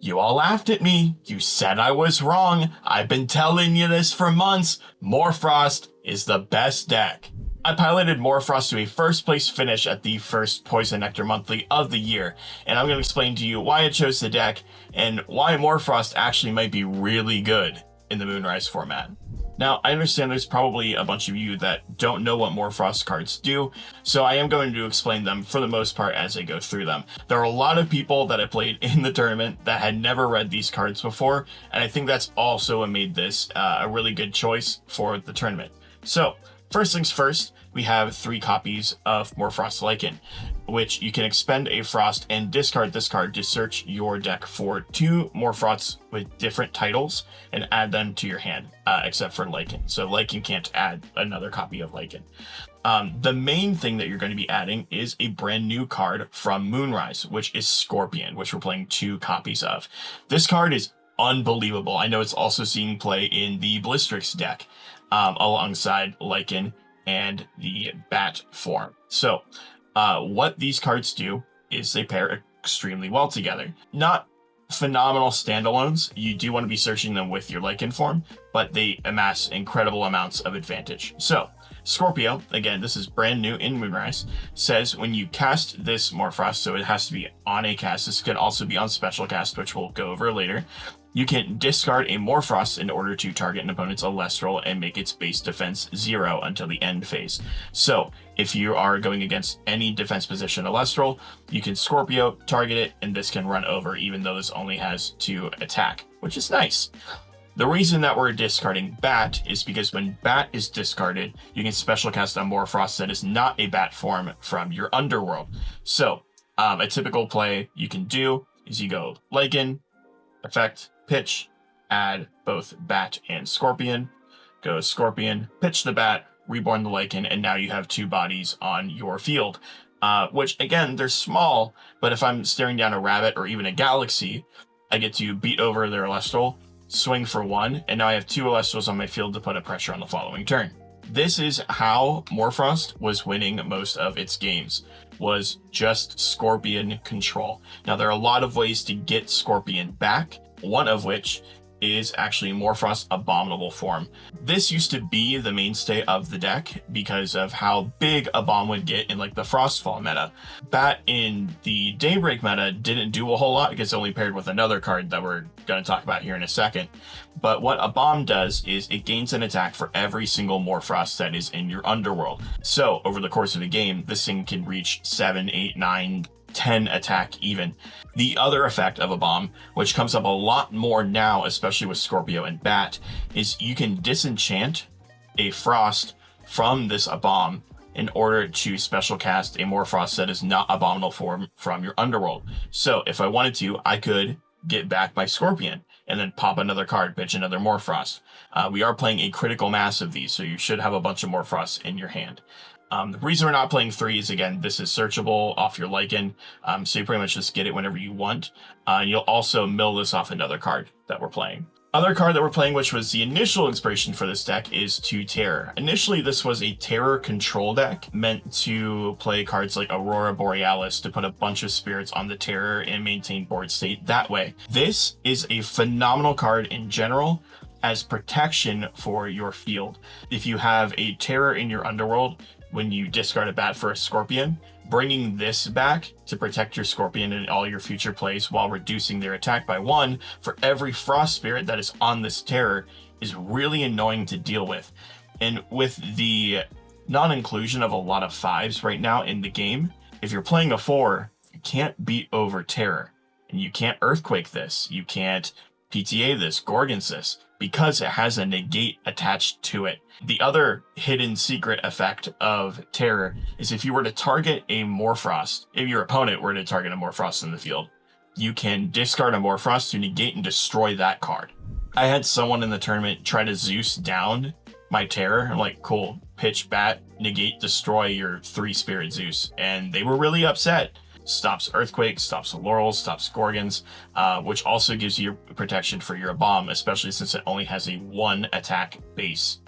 You all laughed at me. You said I was wrong. I've been telling you this for months. Mor Frost is the best deck. I piloted Mor Frost to a first place finish at the first Poison Nectar Monthly of the year, and I'm going to explain to you why I chose the deck and why Mor Frost actually might be really good in the Moonrise format. Now, I understand there's probably a bunch of you that don't know what Mor Frost cards do, so I am going to explain them for the most part as I go through them. There are a lot of people that I played in the tournament that had never read these cards before, and I think that's also what made this a really good choice for the tournament. So, first things first, we have 3 copies of Mor Frost Lycan, which you can expend a Frost and discard this card to search your deck for 2 Mor Frosts with different titles and add them to your hand, except for Lycan. So Lycan can't add another copy of Lycan. The main thing that you're going to be adding is a brand new card from Moonrise, which is Scorpion, which we're playing 2 copies of. This card is unbelievable. I know it's also seeing play in the Blistrix deck, alongside Lycan and the Bat form. So what these cards do is they pair extremely well together. Not phenomenal standalones. You do want to be searching them with your Lycan form, but they amass incredible amounts of advantage. So Scorpio, again, this is brand new in Moonrise, says when you cast this Mor Frost, so it has to be on a cast, this can also be on special cast, which we'll go over later, you can discard a Mor Frost in order to target an opponent's Alestral and make its base defense 0 until the end phase. So if you are going against any defense position Alestral, you can Scorpio, target it, and this can run over even though this only has 2 attack, which is nice. The reason that we're discarding Bat is because when Bat is discarded, you can special cast a Mor Frost that is not a Bat form from your Underworld. So a typical play you can do is you go Lycan, effect, pitch, add both Bat and Scorpion, go Scorpion, pitch the Bat, reborn the Lycan, and now you have 2 bodies on your field. Which, again, they're small, but if I'm staring down a rabbit or even a galaxy, I get to beat over their Alestral, swing for 1, and now I have 2 Alestrals on my field to put a pressure on the following turn. This is how Mor Frost was winning most of its games, was just Scorpion control. Now, there are a lot of ways to get Scorpion back, one of which is actually Mor Frost's Abominable form. This used to be the mainstay of the deck because of how big a bomb would get in like the Frostfall meta. Bat in the Daybreak meta didn't do a whole lot because it's only paired with another card that we're going to talk about here in a second. But what a bomb does is it gains an attack for every single Mor Frost that is in your Underworld. So over the course of a game, this thing can reach 7, 8, 9, 10 attack even. The other effect of a bomb, which comes up a lot more now, especially with Scorpio and Bat, is you can disenchant a Frost from this bomb in order to special cast a Mor Frost that is not Abominable form from your Underworld. So if I wanted to, I could get back my Scorpion and then pop another card, pitch another Mor Frost. We are playing a critical mass of these, so you should have a bunch of Mor Frosts in your hand. The reason we're not playing 3 is, again, this is searchable off your Lycan, so you pretty much just get it whenever you want. You'll also mill this off another card that we're playing. Other card that we're playing, which was the initial inspiration for this deck, is 2 Terror. Initially, this was a Terror control deck meant to play cards like Aurora Borealis to put a bunch of spirits on the Terror and maintain board state that way. This is a phenomenal card in general as protection for your field. If you have a Terror in your Underworld, when you discard a Bat for a Scorpion, bringing this back to protect your Scorpion in all your future plays while reducing their attack by 1 for every Frost Spirit that is on this Terror is really annoying to deal with. And with the non-inclusion of a lot of 5s right now in the game, if you're playing a 4, you can't beat over Terror. And you can't Earthquake this. You can't PTA this, Gorgons this, because it has a negate attached to it. The other hidden secret effect of Terror is if you were to target a Mor Frost, if your opponent were to target a Mor Frost in the field, you can discard a Mor Frost to negate and destroy that card. I had someone in the tournament try to Zeus down my Terror. I'm like, cool, pitch Bat, negate, destroy your 3 Spirit Zeus. And they were really upset. Stops Earthquake, stops Laurels, stops Gorgons, which also gives you protection for your bomb, especially since it only has a 1 attack base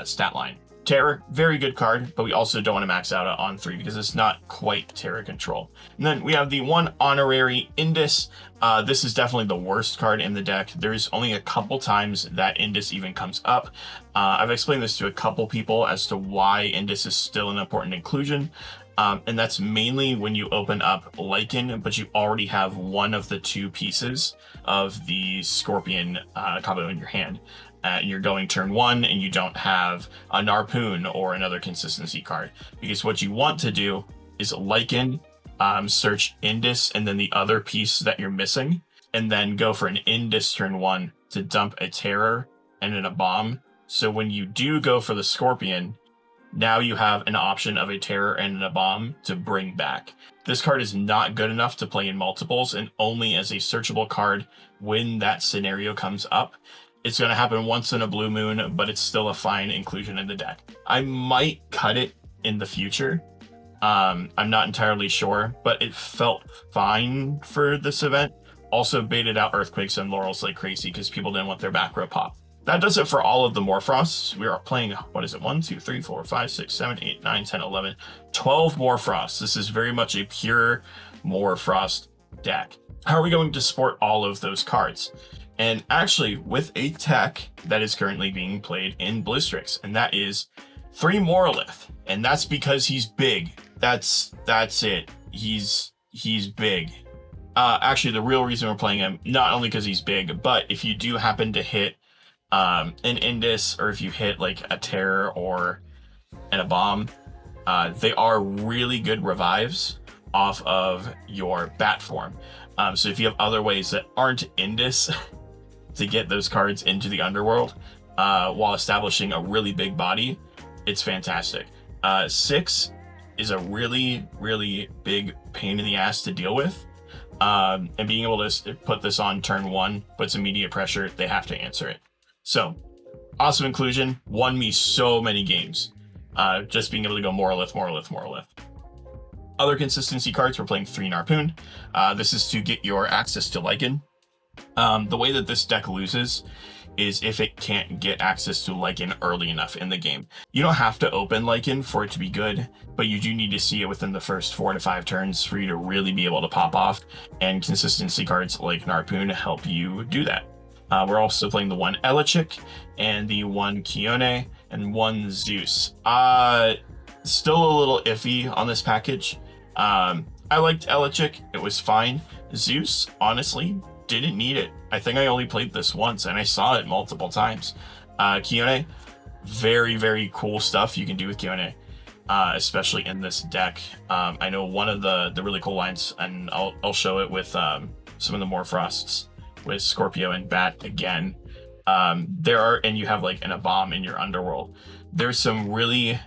stat line. Terror, very good card, but we also don't want to max out on 3 because it's not quite Terror control. And then we have the 1 honorary Indus. This is definitely the worst card in the deck. There's only a couple times that Indus even comes up. I've explained this to a couple people as to why Indus is still an important inclusion. And that's mainly when you open up Lycan, but you already have one of the 2 pieces of the Scorpion combo in your hand. And you're going turn 1 and you don't have a Narpoon or another consistency card. Because what you want to do is Lycan, search Indus and then the other piece that you're missing, and then go for an Indus turn 1 to dump a Terror and then a Bomb. So when you do go for the Scorpion, now you have an option of a Terror and a Bomb to bring back. This card is not good enough to play in multiples and only as a searchable card when that scenario comes up. It's going to happen once in a blue moon, but it's still a fine inclusion in the deck. I might cut it in the future. I'm not entirely sure, but it felt fine for this event. Also baited out Earthquakes and Laurels like crazy because people didn't want their back row pop. That does it for all of the Morphrosts. We are playing, what is it, 1, 2, 3, 4, 5, 6, 7, 8, 9, 10, 11, 12 Morphrosts. This is very much a pure Morphrost deck. How are we going to support all of those cards? And actually, with a tech that is currently being played in Blistrix, and that is 3 Morlith. And that's because he's big. That's it. He's big. Actually, the real reason we're playing him, not only because he's big, but if you do happen to hit an Indus, or if you hit like a Terror and a Bomb, they are really good revives off of your bat form. So if you have other ways that aren't Indus to get those cards into the underworld while establishing a really big body, it's fantastic. 6 is a really, really big pain in the ass to deal with. And being able to put this on turn 1 puts immediate pressure. They have to answer it. So, awesome inclusion. Won me so many games. Just being able to go Morlith. Other consistency cards, we're playing 3 Narpoon. This is to get your access to Lycan. The way that this deck loses is if it can't get access to Lycan early enough in the game. You don't have to open Lycan for it to be good, but you do need to see it within the first 4 to 5 turns for you to really be able to pop off, and consistency cards like Narpoon help you do that. We're also playing the 1 Elichic and the 1 Kione and 1 Zeus. Still a little iffy on this package. I liked Elichic, it was fine. Zeus, honestly, didn't need it. I think I only played this once and I saw it multiple times. Kione, very, very cool stuff you can do with Kione, especially in this deck. I know one of the really cool lines, and I'll show it with some of the Morphrosts with Scorpio and Bat again. And you have like a bomb in your underworld. There's some really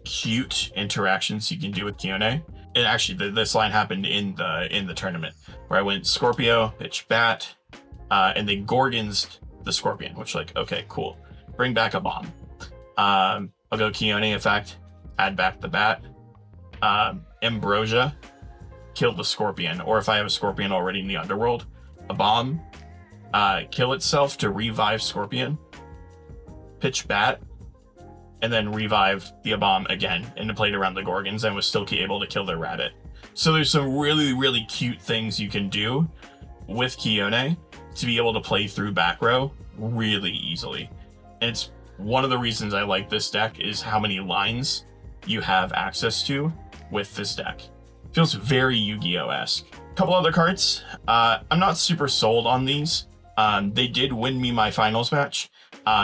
cute interactions you can do with Kione. And actually, this line happened in the tournament where I went Scorpio, pitch Bat, and they Gorgons the Scorpion, which okay, cool. Bring back a bomb. I'll go Kione effect, add back the Bat. Ambrosia, kill the Scorpion. Or if I have a Scorpion already in the underworld, a bomb, kill itself to revive Scorpion, pitch Bat, and then revive the bomb again and play it around the Gorgons and was still able to kill their rabbit. So there's some really, really cute things you can do with Kione to be able to play through back row really easily. And it's one of the reasons I like this deck is how many lines you have access to with this deck. Feels very Yu-Gi-Oh-esque. Couple other cards. I'm not super sold on these. They did win me my finals match.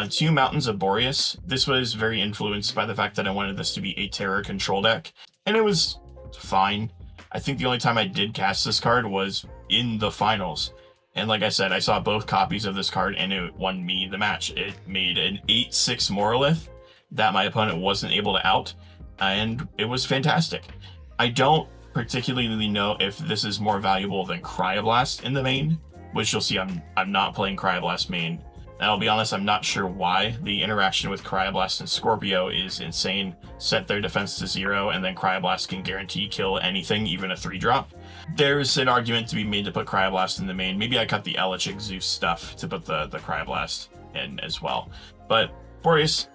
2 Mountains of Boreas. This was very influenced by the fact that I wanted this to be a Terror control deck, and it was fine. I think the only time I did cast this card was in the finals. And like I said, I saw both copies of this card and it won me the match. It made an 8-6 Morlith that my opponent wasn't able to out, and it was fantastic. I don't particularly know if this is more valuable than Cryoblast in the main, which you'll see I'm not playing Cryoblast main. And I'll be honest, I'm not sure why. The interaction with Cryoblast and Scorpio is insane. Set their defense to 0, and then Cryoblast can guarantee kill anything, even a 3-drop. There's an argument to be made to put Cryoblast in the main. Maybe I cut the Elichic Zeus stuff to put the Cryoblast in as well. But Boreas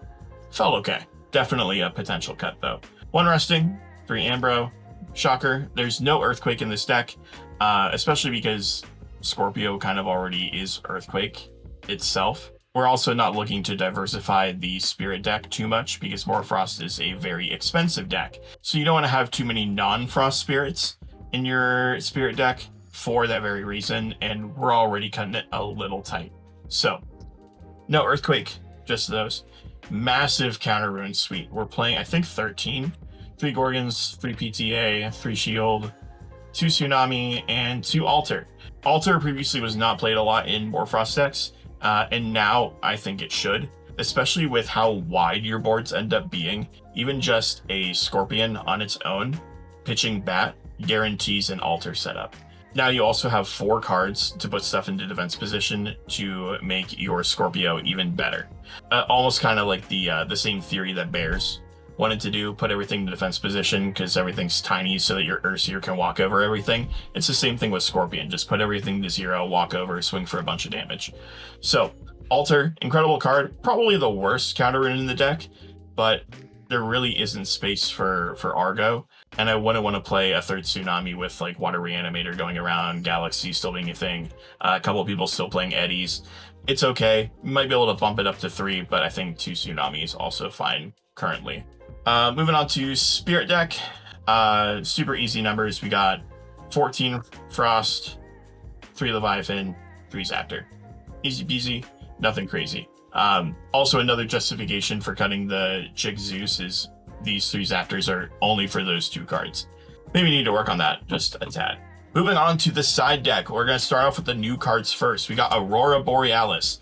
felt okay. Definitely a potential cut though. 1 Resting, 3 Ambro. Shocker, there's no Earthquake in this deck, especially because Scorpio kind of already is Earthquake itself. We're also not looking to diversify the Spirit deck too much because Mor Frost is a very expensive deck. So you don't want to have too many non-Frost spirits in your Spirit deck for that very reason, and we're already cutting it a little tight. So, no Earthquake, just those. Massive Counter Rune suite. We're playing, I think, 13. 3 Gorgons, 3 PTA, 3 Shield, 2 Tsunami, and 2 Altar. Altar previously was not played a lot in Mor Frost decks, and now I think it should, especially with how wide your boards end up being. Even just a Scorpion on its own, pitching Bat, guarantees an Altar setup. Now you also have 4 cards to put stuff into defense position to make your Scorpio even better. Almost kind of like the same theory that Bears wanted to do, put everything to defense position because everything's tiny so that your Ursir can walk over everything. It's the same thing with Scorpion, just put everything to 0, walk over, swing for a bunch of damage. So, Altar, incredible card, probably the worst counter rune in the deck, but there really isn't space for Argo, and I wouldn't want to play a 3rd Tsunami with like Water Reanimator going around, Galaxy still being a thing, a couple of people still playing Eddies. It's okay, you might be able to bump it up to 3, but I think 2 Tsunami is also fine currently. Moving on to Spirit deck, super easy numbers. We got 14 Frost, 3 Leviathan, 3 Zaptor. Easy peasy, nothing crazy. Also another justification for cutting the Chick Zeus is these 3 Zaptors are only for those 2 cards. Maybe need to work on that just a tad. Moving on to the side deck, we're going to start off with the new cards first. We got Aurora Borealis.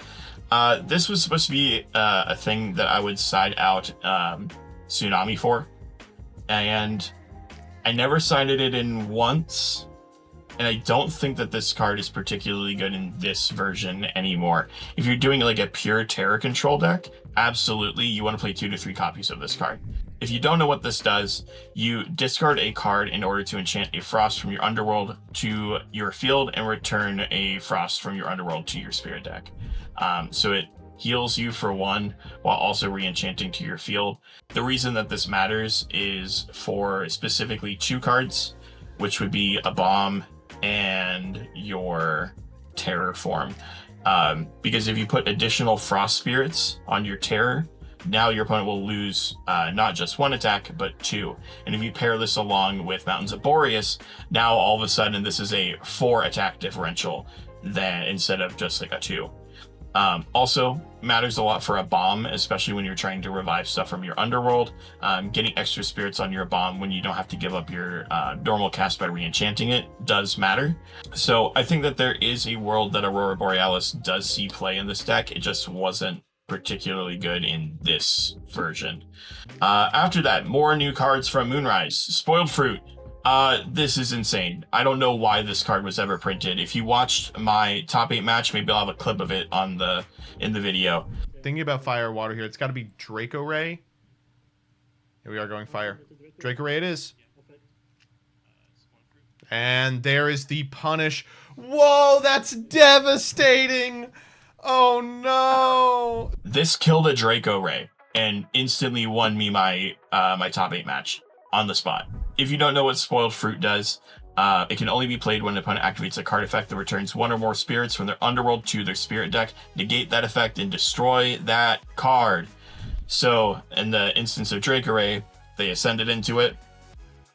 This was supposed to be a thing that I would side out Tsunami for, and I never sided it in once, and I don't think that this card is particularly good in this version anymore. If you're doing like a pure Terror control deck, absolutely you want to play 2 to 3 copies of this card. If you don't know what this does, you discard a card in order to enchant a Frost from your Underworld to your field and return a Frost from your Underworld to your Spirit deck. So it heals you for 1 while also re-enchanting to your field. The reason that this matters is for specifically 2 cards, which would be a Bomb and your Terror form. Because if you put additional Frost Spirits on your Terror, now your opponent will lose not just 1 attack, but 2. And if you pair this along with Mountains of Boreas, now all of a sudden this is a 4 attack differential instead of just like a 2. Also matters a lot for a Bomb, especially when you're trying to revive stuff from your Underworld. Getting extra spirits on your Bomb when you don't have to give up your normal cast by re-enchanting it does matter. So I think that there is a world that Aurora Borealis does see play in this deck. It just wasn't particularly good in this version. After that, more new cards from Moonrise. Spoiled Fruit. This is insane. I don't know why this card was ever printed. If you watched my top 8 match, maybe I'll have a clip of it in the video. Thinking about fire or water here, it's got to be Draco Ray. Here we are going fire. Draco Ray it is. And there is the punish. Whoa, that's devastating. Oh no. This killed a Draco Ray and instantly won me my top 8 match on the spot. If you don't know what Spoiled Fruit does, it can only be played when an opponent activates a card effect that returns 1 or more spirits from their Underworld to their Spirit deck. Negate that effect and destroy that card. So, in the instance of Draco Ray, they ascended into it.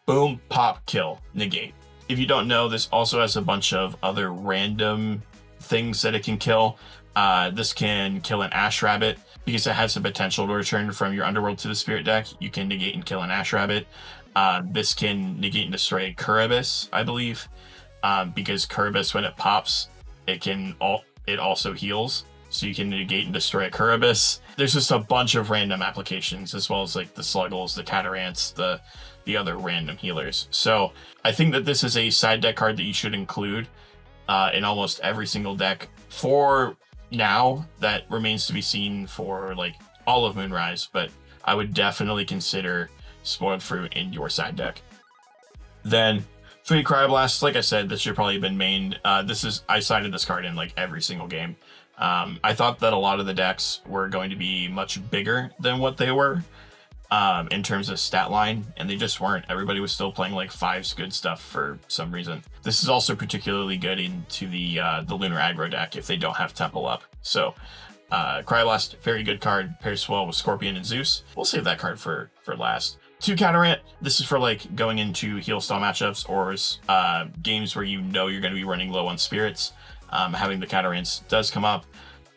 Boom, pop, kill, negate. If you don't know, this also has a bunch of other random things that it can kill. This can kill an Ash Rabbit. Because it has the potential to return from your Underworld to the Spirit deck, you can negate and kill an Ash Rabbit. This can negate and destroy Curibus, I believe. Because Curibus, when it pops, it also heals. So you can negate and destroy a Curibus. There's just a bunch of random applications, as well as like the Sluggles, the Catarants, the other random healers. So I think that this is a side deck card that you should include in almost every single deck for now. That remains to be seen for like all of Moonrise, but I would definitely consider Spoiled Fruit in your side deck. Then 3 Cryoblasts, like I said, this should probably have been mained. I sided this card in like every single game. I thought that a lot of the decks were going to be much bigger than what they were, in terms of stat line, and they just weren't. Everybody was still playing like 5's good stuff for some reason. This is also particularly good into the Lunar Aggro deck if they don't have Temple up. So Crylust, very good card, pairs well with Scorpion and Zeus. We'll save that card for last. 2 Catarant, this is for like going into heal style matchups or games where you know you're going to be running low on spirits. Having the Catarants does come up.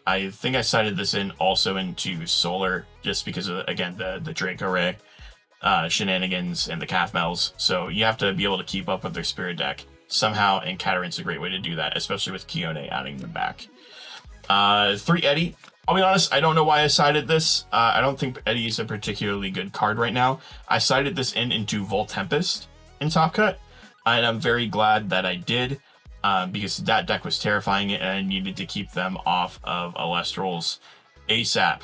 I think I cited this in also into Solar, just because of, again, the Draco Ray shenanigans and the Calf Mells. So you have to be able to keep up with their spirit deck somehow, and Catarant's a great way to do that, especially with Kione adding them back. 3 Eddie. I'll be honest, I don't know why I cited this. I don't think Eddie is a particularly good card right now. I cited this into Volt Tempest in Top Cut, and I'm very glad that I did. Because that deck was terrifying and I needed to keep them off of Alestrals ASAP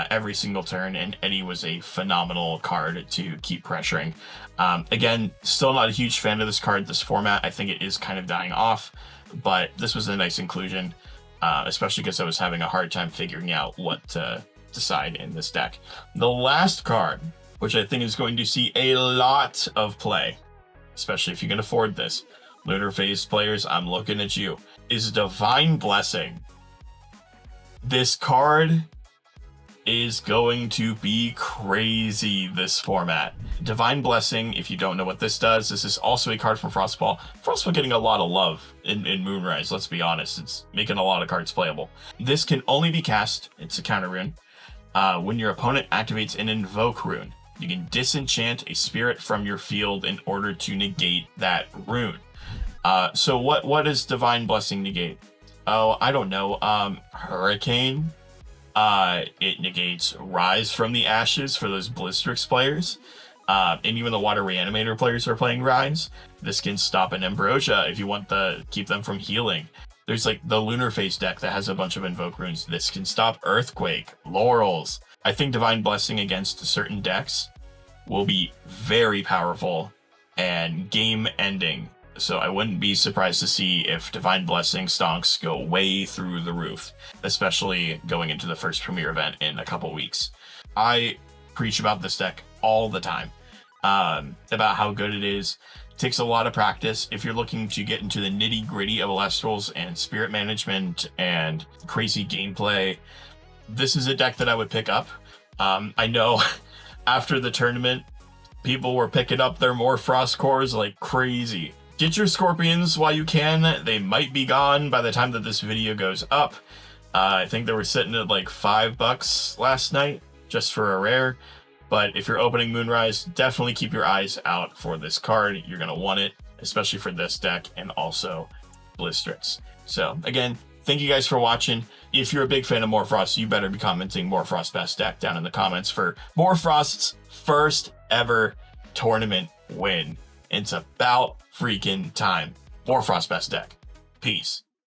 every single turn, and Eddie was a phenomenal card to keep pressuring. Again, still not a huge fan of this card, this format. I think it is kind of dying off, but this was a nice inclusion, especially because I was having a hard time figuring out what to decide in this deck. The last card, which I think is going to see a lot of play, especially if you can afford this, Lunar Phase players, I'm looking at you, is Divine Blessing. This card is going to be crazy this format. Divine Blessing, if you don't know what this does, this is also a card from Frostball. Frostball getting a lot of love in Moonrise, let's be honest. It's making a lot of cards playable. This can only be cast, it's a counter rune, when your opponent activates an Invoke rune. You can disenchant a spirit from your field in order to negate that rune. So what does Divine Blessing negate? Oh, I don't know. Hurricane. It negates Rise from the Ashes for those Blistrix players. And even the Water Reanimator players are playing Rise. This can stop an Ambrosia if you want to keep them from healing. There's like the Lunar Phase deck that has a bunch of Invoke runes. This can stop Earthquake, Laurels. I think Divine Blessing against certain decks will be very powerful and game ending. So I wouldn't be surprised to see if Divine Blessing stonks go way through the roof, especially going into the first Premier event in a couple weeks. I preach about this deck all the time, about how good it is. It takes a lot of practice. If you're looking to get into the nitty gritty of Alestrals and spirit management and crazy gameplay, this is a deck that I would pick up. I know after the tournament, people were picking up their Mor Frost cores like crazy. Get your Scorpions while you can. They might be gone by the time that this video goes up. I think they were sitting at like $5 last night just for a rare. But if you're opening Moonrise, definitely keep your eyes out for this card. You're going to want it, especially for this deck and also Blistrix. So again, thank you guys for watching. If you're a big fan of Mor Frost, you better be commenting Mor Frost best deck down in the comments for Mor Frost's first ever tournament win. It's about freaking time. Mor Frost best deck. Peace.